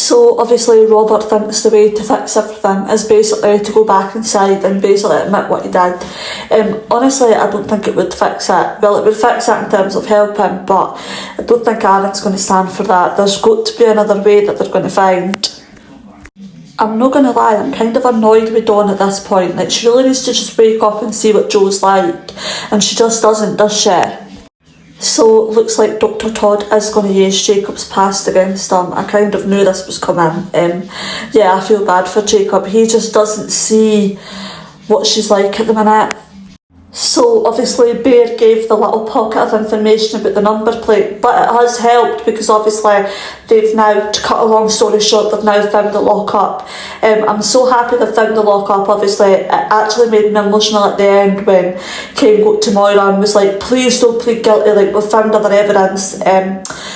So obviously Robert thinks the way to fix everything is basically to go back inside and basically admit what he did. Honestly, I don't think it would fix it. Well, it would fix it in terms of helping, but I don't think Aaron's going to stand for that. There's got to be another way that they're going to find. I'm not going to lie, I'm kind of annoyed with Dawn at this point. Like, she really needs to just wake up and see what Joe's like, and she just doesn't, does she? So, looks like Dr. Todd is going to use Jacob's past against him. I kind of knew this was coming. Yeah, I feel bad for Jacob. He just doesn't see what she's like at the minute. So obviously Bear gave the little pocket of information about the number plate, but it has helped because obviously they've now, to cut a long story short, they've now found the lock-up. I'm so happy they found the lock-up. Obviously it actually made me emotional at the end when Kane got to Moira and was like, please don't plead guilty, like, we've found other evidence.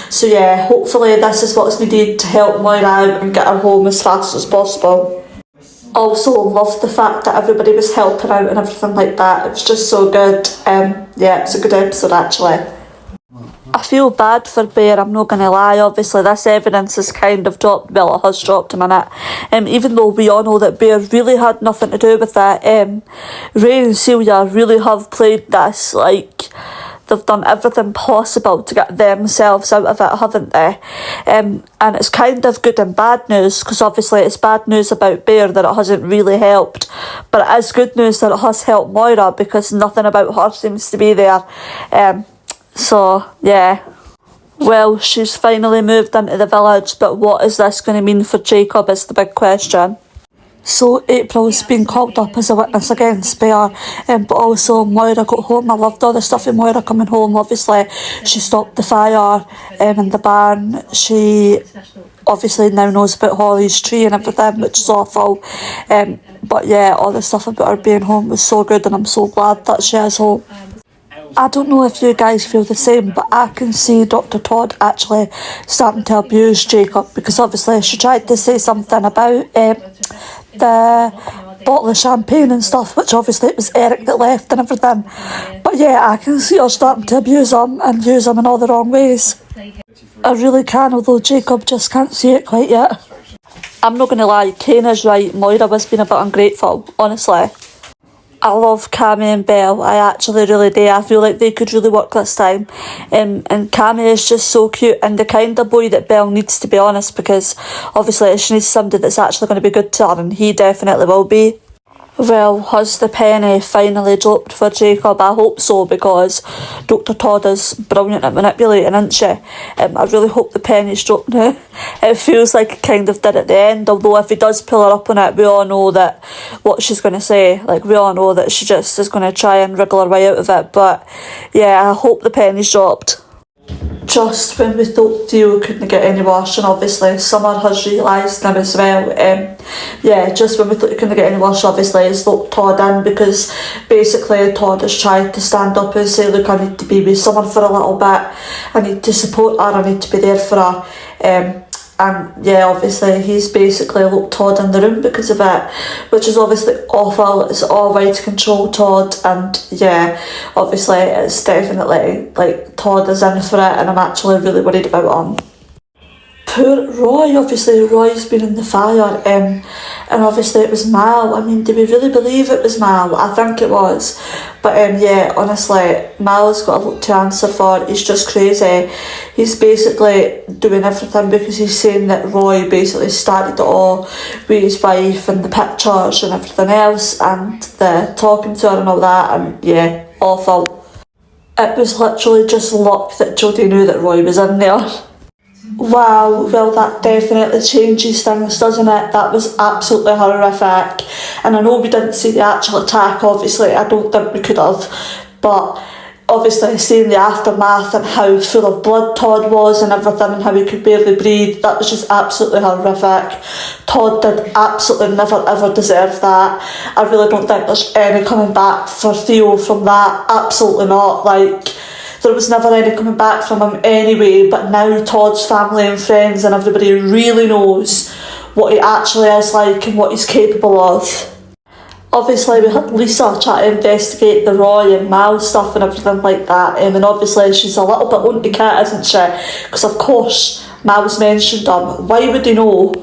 So yeah, hopefully this is what's needed to help Moira out and get her home as fast as possible. Also loved the fact that everybody was helping out and everything like that. It was just so good. Yeah, it's a good episode actually. I feel bad for Bear, I'm not going to lie. Obviously this evidence is kind of dropped, well, it has dropped a minute. Even though we all know that Bear really had nothing to do with it. Ray and Celia really have played this like they've done everything possible to get themselves out of it, haven't they? And it's kind of good and bad news, because obviously it's bad news about Bear that it hasn't really helped, but it is good news that it has helped Moira, because nothing about her seems to be there. So yeah, well, she's finally moved into the village, but what is this going to mean for Jacob is the big question. So April's been called up as a witness against Bear, but also Moira got home. I loved all the stuff with Moira coming home. Obviously she stopped the fire in the barn. She obviously now knows about Holly's tree and everything, which is awful. But yeah, all the stuff about her being home was so good, and I'm so glad that she is home. I don't know if you guys feel the same, but I can see Dr. Todd actually starting to abuse Jacob, because obviously she tried to say something about the bottle of champagne and stuff, which obviously it was Eric that left and everything. But yeah, I can see her starting to abuse him and use him in all the wrong ways. I really can, although Jacob just can't see it quite yet. I'm not going to lie, Kane is right, Moira was being a bit ungrateful, honestly. I love Cammy and Belle, I actually really do. I feel like they could really work this time. And Cammy is just so cute, and the kind of boy that Belle needs, to be honest, because obviously she needs somebody that's actually going to be good to her, and he definitely will be. Well, has the penny finally dropped for Jacob? I hope so, because Dr. Todd is brilliant at manipulating, isn't she? I really hope the penny's dropped now. It feels like it kind of did at the end, although if he does pull her up on it, we all know that what she's going to say. Like, we all know that she just is going to try and wriggle her way out of it. But yeah, I hope the penny's dropped. Just when we thought Theo couldn't get any worse, and obviously Summer has realised now as well, yeah, just when we thought he couldn't get any worse, obviously it's locked Todd in, because basically Todd has tried to stand up and say, look, I need to be with Summer for a little bit, I need to support her, I need to be there for her, and yeah, obviously he's basically locked Todd in the room because of it, which is obviously awful. It's all way to control Todd, and yeah, obviously it's definitely like Todd is in for it, and I'm actually really worried about him. Poor Roy, obviously Roy's been in the fire, and obviously it was Mal. I mean, do we really believe it was Mal? I think it was, but yeah, honestly, Mal's got a lot to answer for. He's just crazy. He's basically doing everything because he's saying that Roy basically started it all with his wife and the pictures and everything else, and the talking to her and all that, and yeah, awful. It was literally just luck that Jodie knew that Roy was in there. Wow, well that definitely changes things, doesn't it? That was absolutely horrific, and I know we didn't see the actual attack, obviously, I don't think we could have, but obviously seeing the aftermath and how full of blood Todd was and everything, and how he could barely breathe, that was just absolutely horrific. Todd did absolutely never ever deserve that. I really don't think there's any coming back for Theo from that, absolutely not. Like, there was never any coming back from him anyway, but now Todd's family and friends and everybody really knows what he actually is like and what he's capable of. Obviously we had Lisa try to investigate the Roy and Mal stuff and everything like that, and obviously she's a little bit on to Kit, isn't she? Because of course Mal's mentioned him. Why would he know?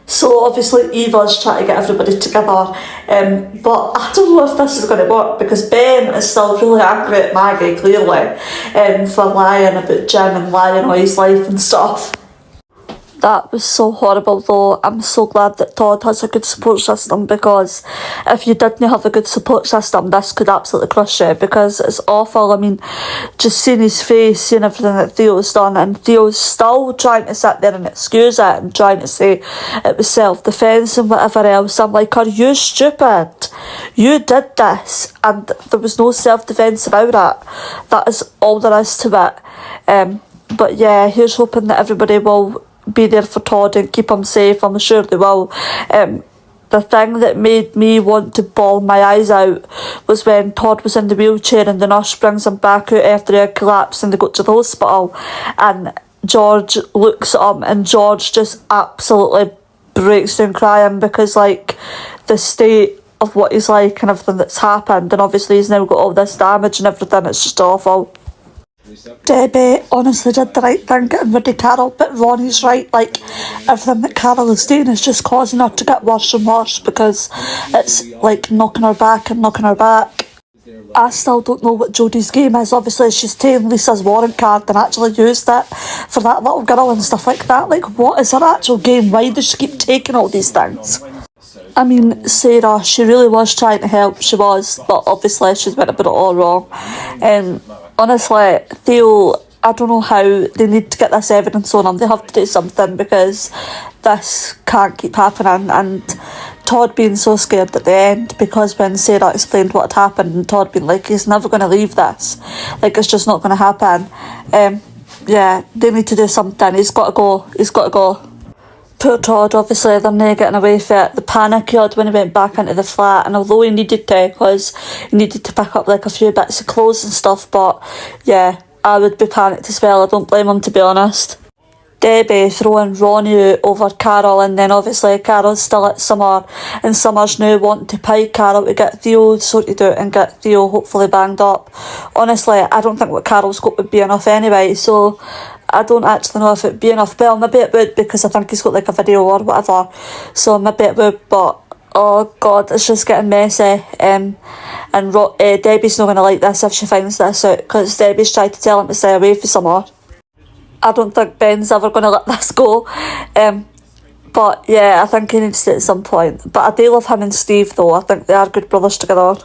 So obviously Eva's trying to get everybody together, but I don't know if this is going to work because Ben is still really angry at Maggie, clearly, for lying about Jim and lying on his life and stuff. That was so horrible though. I'm so glad that Todd has a good support system, because if you didn't have a good support system, this could absolutely crush you, because it's awful. I mean, just seeing his face, seeing everything that Theo's done, and Theo's still trying to sit there and excuse it and trying to say it was self-defence and whatever else. I'm like, are you stupid? You did this and there was no self-defence about it. That is all there is to it. But yeah, here's hoping that everybody will be there for Todd and keep him safe. I'm sure they will. The thing that made me want to bawl my eyes out was when Todd was in the wheelchair and the nurse brings him back out after he had collapsed and they go to the hospital, and George looks at him and George just absolutely breaks down crying, because like the state of what he's like and everything that's happened, and obviously he's now got all this damage and everything. It's just awful. Debbie honestly did the right thing getting rid of Carol, but Ronnie's right. Like, everything that Carol is doing is just causing her to get worse and worse, because it's like knocking her back and knocking her back. I still don't know what Jodie's game is. Obviously she's taken Lisa's warrant card and actually used it for that little girl and stuff like that. Like, what is her actual game? Why does she keep taking all these things? I mean, Sarah, she really was trying to help, she was, but obviously she's went about it all wrong. Honestly, Theo, I don't know how they need to get this evidence on him. They have to do something, because this can't keep happening. And Todd being so scared at the end, because when Sarah explained what had happened, and Todd being like, he's never going to leave this. Like, it's just not going to happen. Yeah, they need to do something. He's got to go. He's got to go. Poor Todd, obviously they're not getting away with it. The panic he had when he went back into the flat, and although he needed to, because he needed to pick up like a few bits of clothes and stuff, but yeah, I would be panicked as well. I don't blame him, to be honest. Debbie throwing Ronnie out over Carol, and then obviously Carol's still at Summer, and Summer's now wanting to pike Carol to get Theo sorted out and get Theo hopefully banged up. Honestly, I don't think what Carol's got would be enough anyway, so I don't actually know if it'd be enough. Well, maybe it would, because I think he's got like a video or whatever, so maybe it would, but oh god, it's just getting messy. And Debbie's not going to like this if she finds this out, because Debbie's tried to tell him to stay away from Summer. I don't think Ben's ever going to let this go. But yeah, I think he needs to at some point. But I do love him and Steve though. I think they are good brothers together.